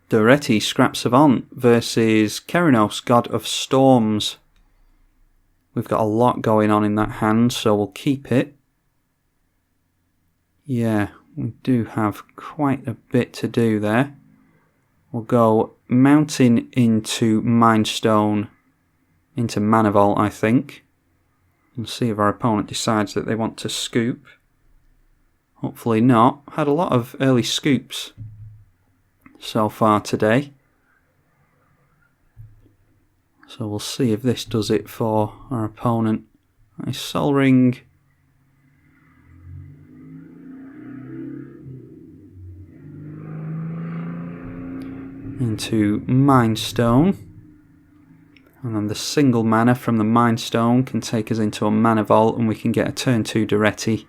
Daretti Scrap Savant versus Keranos, God of Storms. We've got a lot going on in that hand, so we'll keep it. Yeah, we do have quite a bit to do there. We'll go Mountain into Mind Stone into Mana Vault, I think. And see if our opponent decides that they want to scoop. Hopefully not. Had a lot of early scoops so far today. So we'll see if this does it for our opponent. A Sol Ring. Into Mind Stone. And then the single mana from the Mind Stone can take us into a Mana Vault, and we can get a turn 2 Daretti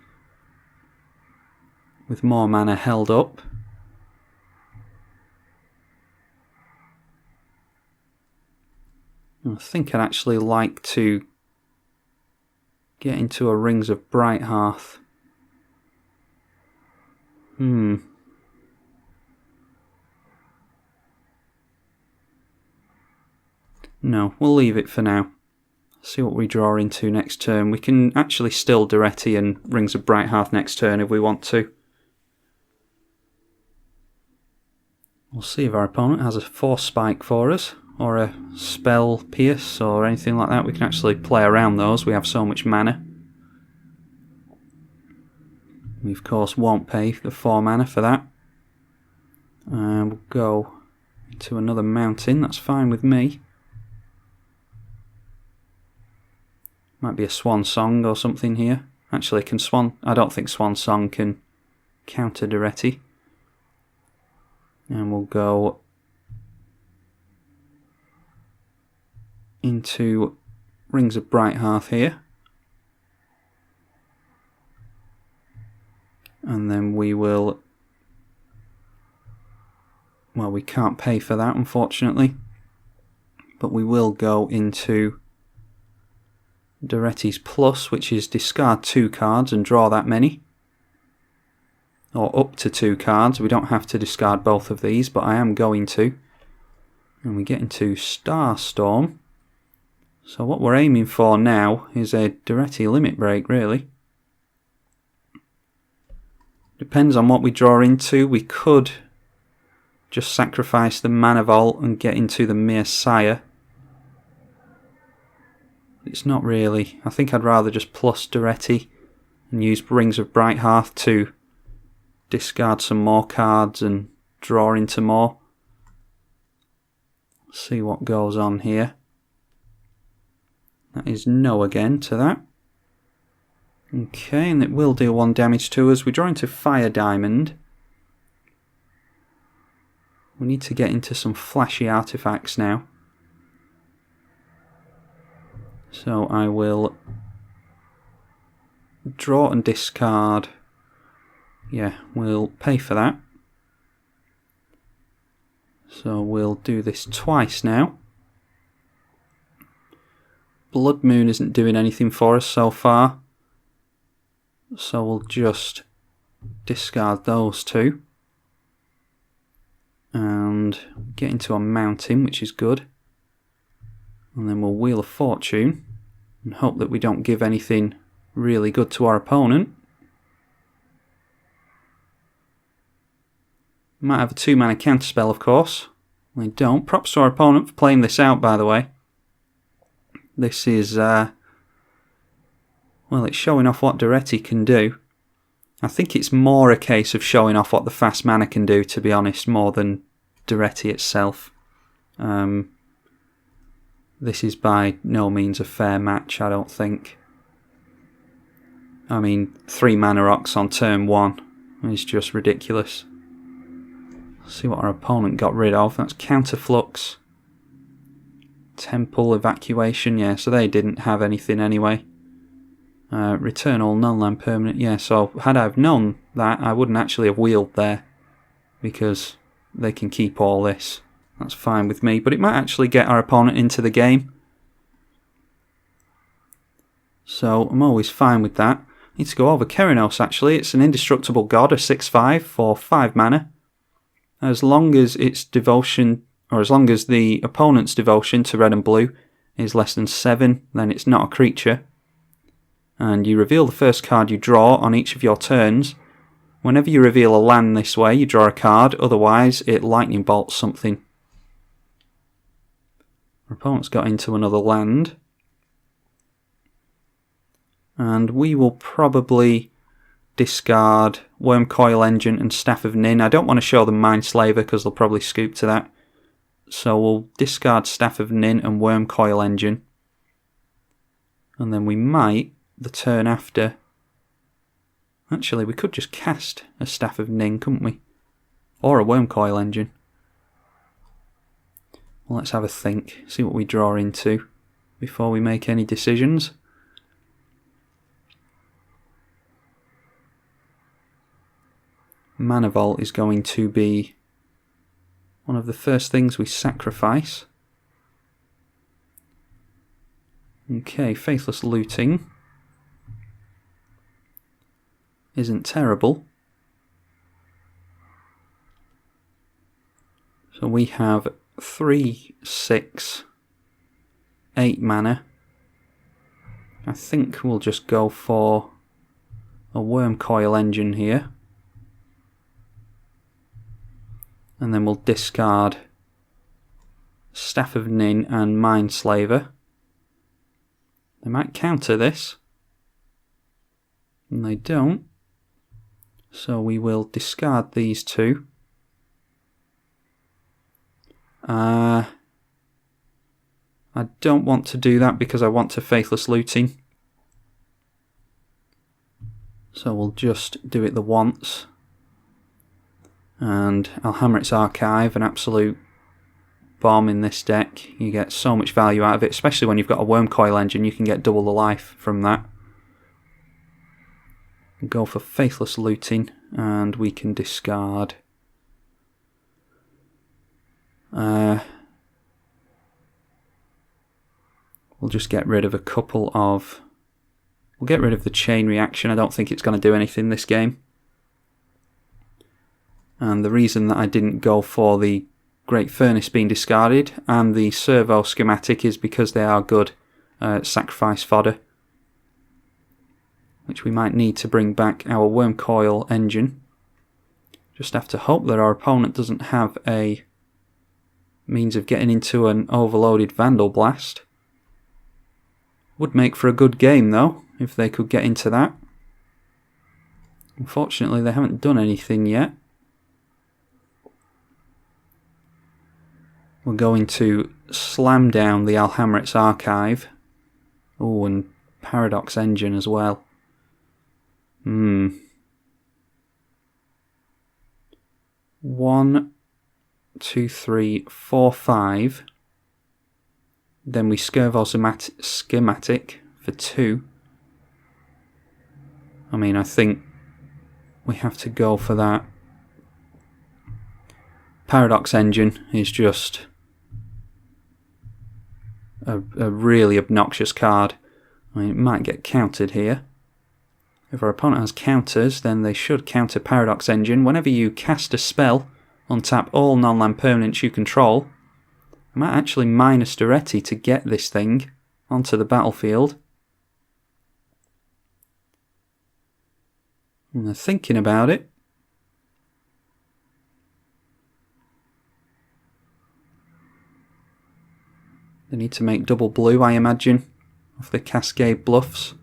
with more mana held up. I think I'd actually like to get into a Rings of Brighthearth. No, we'll leave it for now. See what we draw into next turn. We can actually still Daretti and Rings of Brighthearth next turn if we want to. We'll see if our opponent has a Force Spike for us, or a Spell Pierce, or anything like that. We can actually play around those. We have so much mana. We of course won't pay the 4 mana for that. We'll go to another mountain. That's fine with me. Might be a Swan Song or something here. Actually, can Swan... I don't think Swan Song can counter Daretti. And we'll go into Rings of Brighthearth here. And then we will... Well, we can't pay for that, unfortunately. But we will go into Daretti's Plus, which is discard 2 cards and draw that many. Or up to 2 cards. We don't have to discard both of these, but I am going to. And we get into Starstorm. So what we're aiming for now is a Daretti Limit Break, really. Depends on what we draw into. We could just sacrifice the Mana Vault and get into the Mere Sire. It's not really. I think I'd rather just plus Daretti and use Rings of Brighthearth to discard some more cards and draw into more. See what goes on here. That is no again to that. Okay, and it will deal 1 damage to us. We draw into Fire Diamond. We need to get into some flashy artifacts now. So I will draw and discard. Yeah, we'll pay for that. So we'll do this twice now. Blood Moon isn't doing anything for us so far. So we'll just discard those 2. And get into a mountain, which is good. And then we'll Wheel of Fortune and hope that we don't give anything really good to our opponent. Might have a 2 mana counterspell, of course. We don't. Props to our opponent for playing this out, by the way. This is, well, it's showing off what Daretti can do. I think it's more a case of showing off what the fast mana can do, to be honest, more than Daretti itself. This is by no means a fair match, I don't think. I mean, 3 Mana Rocks on turn 1 is just ridiculous. See what our opponent got rid of. That's Counterflux. Temple Evacuation, yeah, so they didn't have anything anyway. Return all non-land permanent, yeah, so had I have known that, I wouldn't actually have wheeled there. Because they can keep all this. That's fine with me, but it might actually get our opponent into the game. So I'm always fine with that. Need to go over Keranos actually. It's an indestructible god, a 6/5 for 5 mana. As long as its devotion, or as long as the opponent's devotion to red and blue is less than 7, then it's not a creature. And you reveal the first card you draw on each of your turns. Whenever you reveal a land this way, you draw a card, otherwise it lightning bolts something. Our opponent's got into another land. And we will probably discard Worm Coil Engine and Staff of Nin. I don't want to show them Mindslaver because they'll probably scoop to that. So we'll discard Staff of Nin and Worm Coil Engine. And then we might, the turn after... Actually, we could just cast a Staff of Nin, couldn't we? Or a Worm Coil Engine. Well, let's have a think, see what we draw into before we make any decisions. Mana Vault is going to be one of the first things we sacrifice. Okay, Faithless Looting isn't terrible. So we have 3, 6, 8 mana. I think we'll just go for a Worm Coil Engine here. And then we'll discard Staff of Nin and Mindslaver. They might counter this. And they don't. So we will discard these two. I don't want to do that because I want to Faithless Looting. So we'll just do it the once. And I'll hammer its Archive, an absolute bomb in this deck. You get so much value out of it, especially when you've got a Worm Coil Engine. You can get double the life from that. Go for Faithless Looting, and we can discard we'll just get rid of a couple of... We'll get rid of the Chain Reaction. I don't think it's going to do anything this game. And the reason that I didn't go for the Great Furnace being discarded and the Servo Schematic is because they are good sacrifice fodder, which we might need to bring back our Worm Coil Engine. Just have to hope that our opponent doesn't have a means of getting into an overloaded Vandal Blast. Would make for a good game though, if they could get into that. Unfortunately, they haven't done anything yet. We're going to slam down the Alhamrit's Archive. Oh, and Paradox Engine as well. 1, 2, 3, 4, 5. Then we Servo Schematic for 2. I mean, I think we have to go for that. Paradox Engine is just a really obnoxious card. I mean, it might get countered here. If our opponent has counters, then they should counter Paradox Engine. Whenever you cast a spell, untap all non-land permanents you control. I might actually minus Daretti to get this thing onto the battlefield. And they're thinking about it. They need to make double blue, I imagine, off the Cascade Bluffs.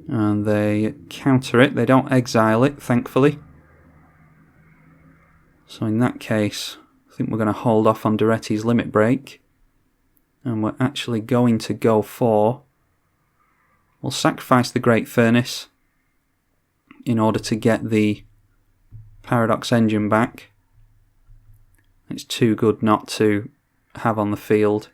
And they counter it. They don't exile it, thankfully. So in that case, I think we're going to hold off on Daretti's Limit Break. And we're actually going to go for... We'll sacrifice the Great Furnace in order to get the Paradox Engine back. It's too good not to have on the field.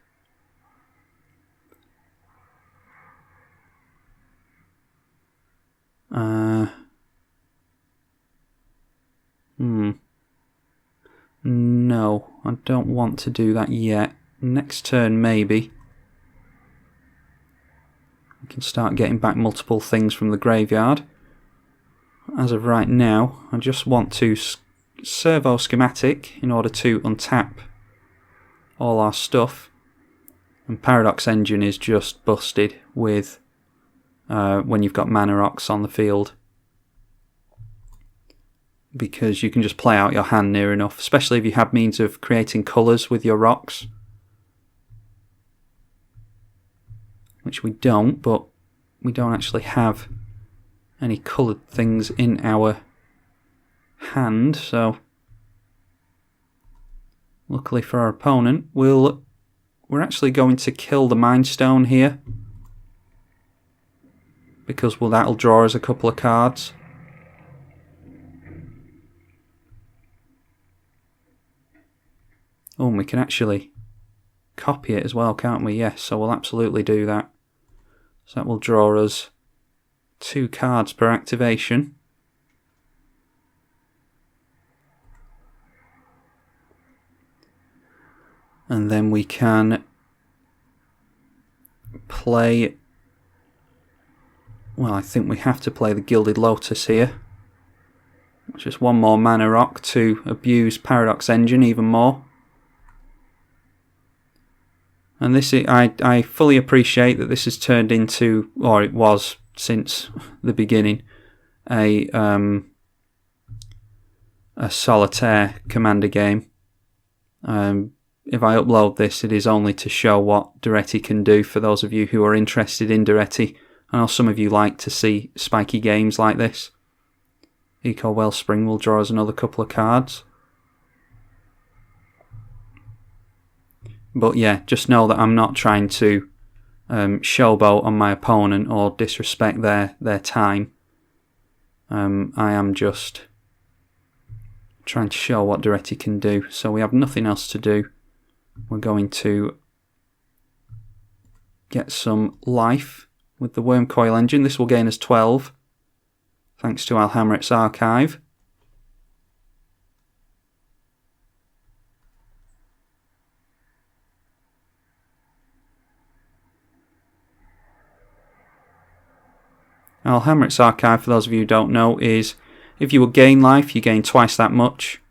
No, I don't want to do that yet. Next turn, maybe. We can start getting back multiple things from the graveyard. As of right now, I just want to servo schematic in order to untap all our stuff. And Paradox Engine is just busted with when you've got mana rocks on the field, because you can just play out your hand near enough, especially if you have means of creating colours with your rocks, which we don't, but we don't actually have any coloured things in our hand, so luckily for our opponent, we're actually going to kill the Mind Stone here, because that'll draw us a couple of cards. Oh, and we can actually copy it as well, can't we? Yes, so we'll absolutely do that. So that will draw us 2 cards per activation. And then we can play... Well, I think we have to play the Gilded Lotus here. Just one more mana rock to abuse Paradox Engine even more. And this, I fully appreciate that this has turned into, or it was since the beginning, a solitaire commander game. If I upload this, it is only to show what Daretti can do for those of you who are interested in Daretti. I know some of you like to see spiky games like this. Eco Wellspring will draw us another couple of cards. But yeah, just know that I'm not trying to showboat on my opponent or disrespect their time. I am just trying to show what Daretti can do. So we have nothing else to do. We're going to get some life with the Wormcoil Engine. This will gain us 12, thanks to Alhamret's Archive. Alhamret's Archive, for those of you who don't know, is if you would gain life, you gain twice that much.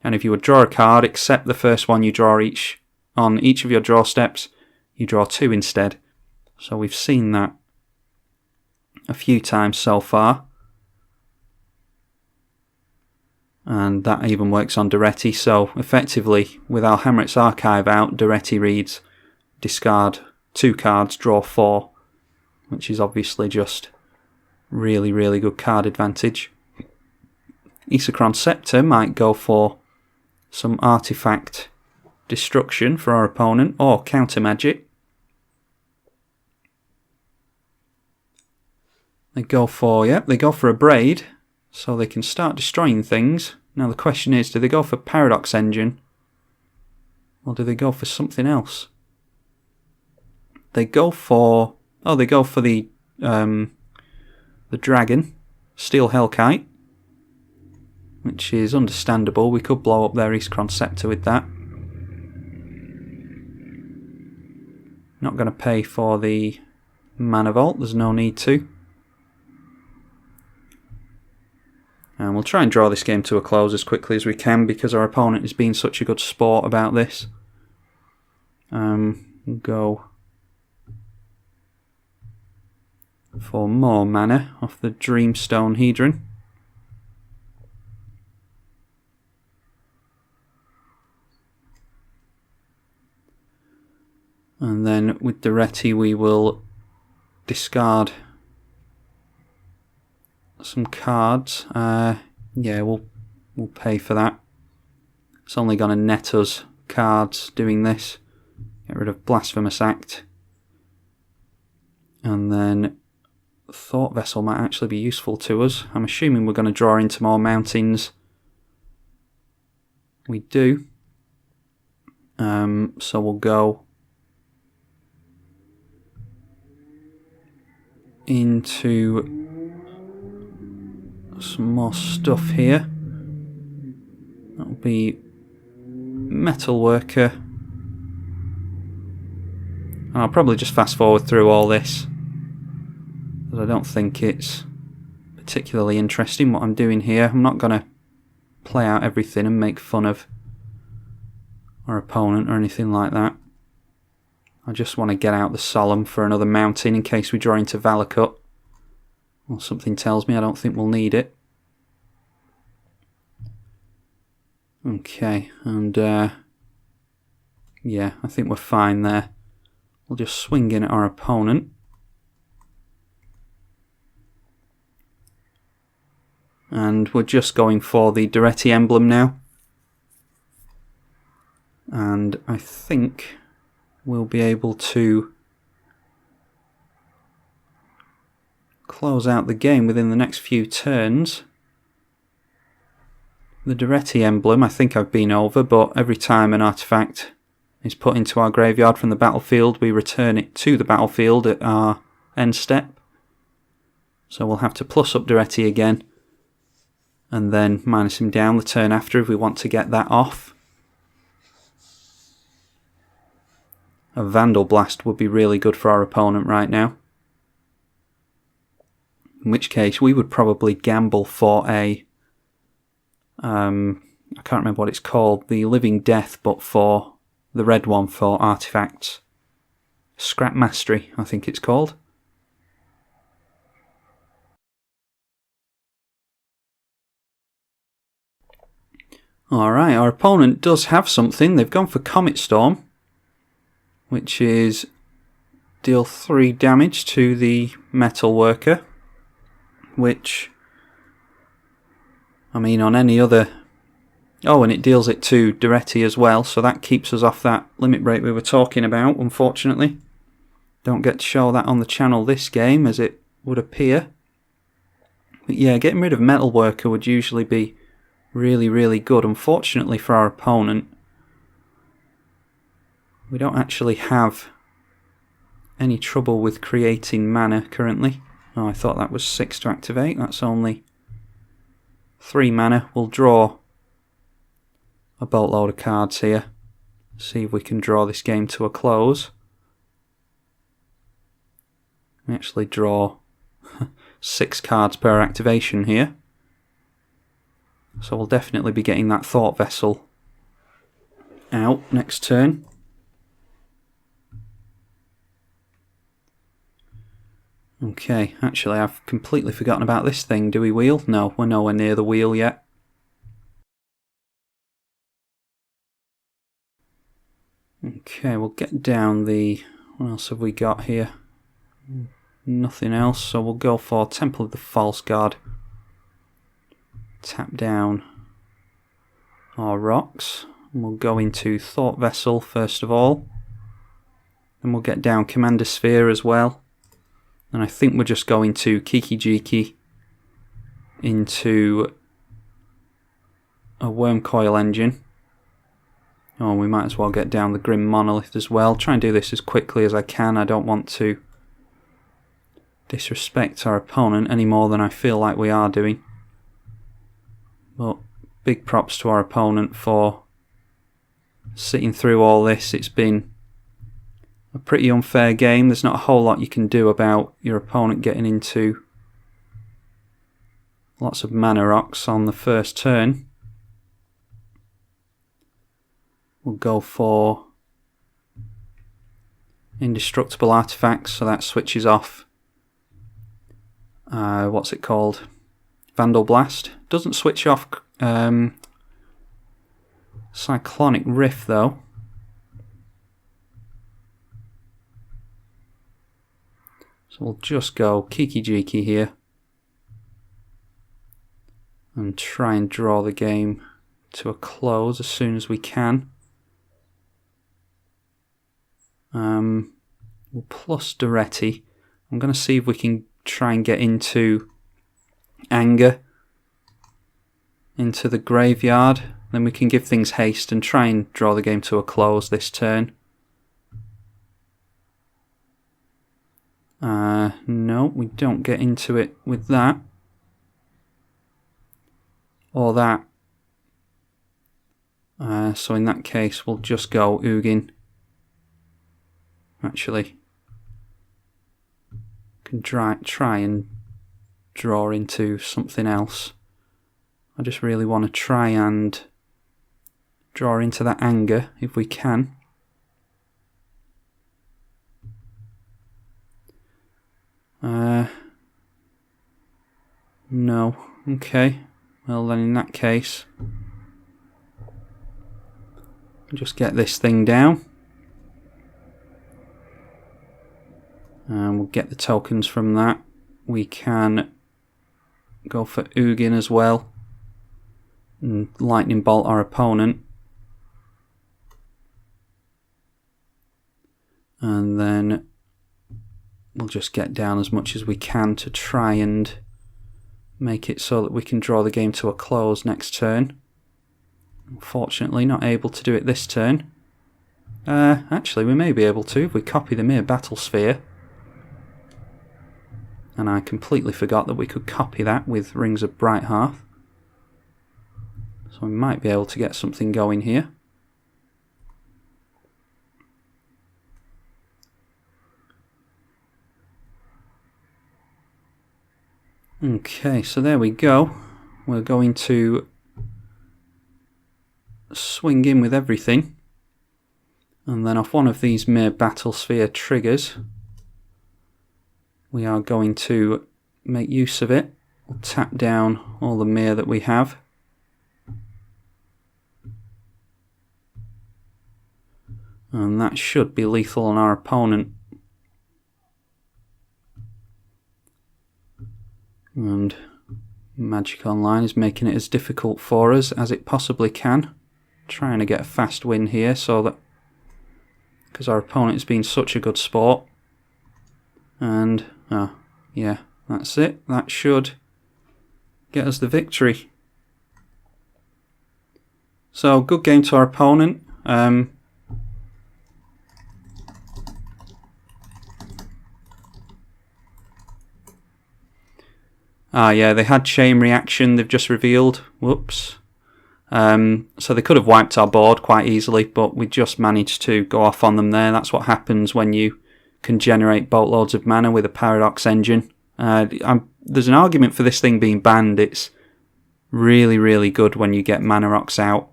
And if you would draw a card, except the first one you draw on each of your draw steps, you draw 2 instead. So we've seen that a few times so far. And that even works on Daretti. So effectively, with Alhamret's Archive out, Daretti reads discard 2 cards, draw 4, which is obviously just really, really good card advantage. Isochron Scepter might go for some artifact destruction for our opponent, or counter magic. They go for a braid, so they can start destroying things. Now the question is, do they go for Paradox Engine, or do they go for something else? They go for the dragon, Steel Hellkite, which is understandable. We could blow up their Isochron Scepter with that. Not going to pay for the Mana Vault, there's no need to. And we'll try and draw this game to a close as quickly as we can, because our opponent is being such a good sport about this. We'll go for more mana off the Dreamstone Hedron. And then with Daretti we will discard some cards. Yeah, we'll pay for that. It's only going to net us cards doing this. Get rid of Blasphemous Act. And then Thought Vessel might actually be useful to us. I'm assuming we're going to draw into more mountains. We do. So we'll go into some more stuff here. That'll be Metalworker. And I'll probably just fast forward through all this, because I don't think it's particularly interesting what I'm doing here. I'm not going to play out everything and make fun of our opponent or anything like that. I just want to get out the Solemn for another mountain in case we draw into Valakut. Well, something tells me I don't think we'll need it. Okay, and yeah, I think we're fine there. We'll just swing in at our opponent. And we're just going for the Daretti emblem now. And I think we'll be able to close out the game within the next few turns. The Daretti emblem, I think I've been over, but every time an artifact is put into our graveyard from the battlefield, we return it to the battlefield at our end step. So we'll have to plus up Daretti again, and then minus him down the turn after if we want to get that off. A Vandal Blast would be really good for our opponent right now. In which case we would probably gamble for a I can't remember what it's called, the Living Death, but for the red one for artifacts. Scrap Mastery, I think it's called. Alright, our opponent does have something. They've gone for Comet Storm, which is deal 3 damage to the metal worker, which, I mean, on any other... Oh, and it deals it to Daretti as well, so that keeps us off that limit break we were talking about, unfortunately. Don't get to show that on the channel this game, as it would appear. But yeah, getting rid of Metal Worker would usually be really, really good. Unfortunately for our opponent, we don't actually have any trouble with creating mana currently. Oh, I thought that was 6 to activate. That's only 3 mana. We'll draw a boatload of cards here. See if we can draw this game to a close. We actually draw 6 cards per activation here. So we'll definitely be getting that Thought Vessel out next turn. Okay, actually I've completely forgotten about this thing. Do we wheel? No, we're nowhere near the wheel yet. Okay, we'll get down the... What else have we got here? Nothing else, so we'll go for Temple of the False God. Tap down our rocks. And we'll go into Thought Vessel first of all. Then we'll get down Commander Sphere as well. And I think we're just going to Kiki-Jiki into a Worm Coil Engine. Oh, we might as well get down the Grim Monolith as well. Try and do this as quickly as I can. I don't want to disrespect our opponent any more than I feel like we are doing. But big props to our opponent for sitting through all this. It's been a pretty unfair game. There's not a whole lot you can do about your opponent getting into lots of mana rocks on the first turn. We'll go for Indestructible Artifacts, so that switches off what's it called? Vandal Blast. Doesn't switch off Cyclonic Rift though. So we'll just go Kiki-Jiki here and try and draw the game to a close as soon as we can. We'll plus Daretti. I'm going to see if we can try and get into Anger into the graveyard. Then we can give things haste and try and draw the game to a close this turn. No, we don't get into it with that. Or that. So in that case, we'll just go Ugin. Actually, can try and draw into something else. I just really want to try and draw into that anger if we can. No. Okay. Well then in that case, just get this thing down. And we'll get the tokens from that. We can go for Ugin as well. And lightning bolt our opponent. And then we'll just get down as much as we can to try and make it so that we can draw the game to a close next turn. Unfortunately, not able to do it this turn. Actually, we may be able to if we copy the mere battle sphere. And I completely forgot that we could copy that with Rings of Brighthearth. So we might be able to get something going here. Okay, so there we go. We're going to swing in with everything. And then off one of these mere battle sphere triggers, we are going to make use of it. We'll tap down all the mere that we have. And that should be lethal on our opponent. And Magic Online is making it as difficult for us as it possibly can. Trying to get a fast win here so that, because our opponent has been such a good sport. And, yeah, that's it. That should get us the victory. So, good game to our opponent. Yeah, they had chain reaction, they've just revealed. Whoops. So they could have wiped our board quite easily, but we just managed to go off on them there. That's what happens when you can generate boatloads of mana with a Paradox engine. There's an argument for this thing being banned. It's really, really good when you get Mana Rocks out.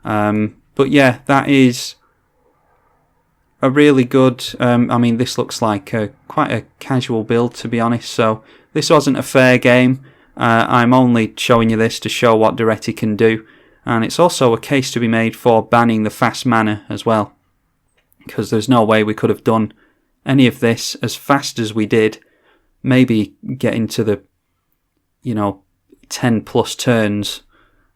But yeah, that is a really good... I mean, this looks like quite a casual build, to be honest, so this wasn't a fair game. I'm only showing you this to show what Daretti can do. And it's also a case to be made for banning the fast mana as well. Because there's no way we could have done any of this as fast as we did. Maybe get into the, 10 plus turns.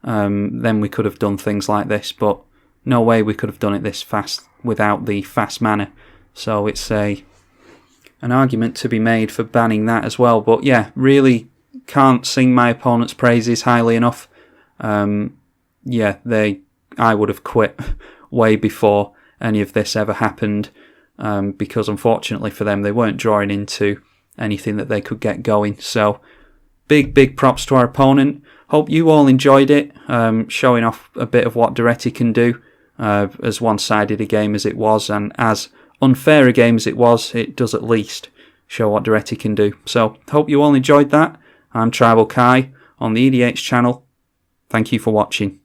Then we could have done things like this. But no way we could have done it this fast without the fast mana. So it's an argument to be made for banning that as well. But yeah, really can't sing my opponent's praises highly enough. Yeah, I would have quit way before any of this ever happened, because unfortunately for them, they weren't drawing into anything that they could get going. So big props to our opponent. Hope you all enjoyed it, showing off a bit of what Daretti can do. As one-sided a game as it was, and as unfair a game as it was, it does at least show what Daretti can do. So, hope you all enjoyed that. I'm tribalkai on the EDH channel. Thank you for watching.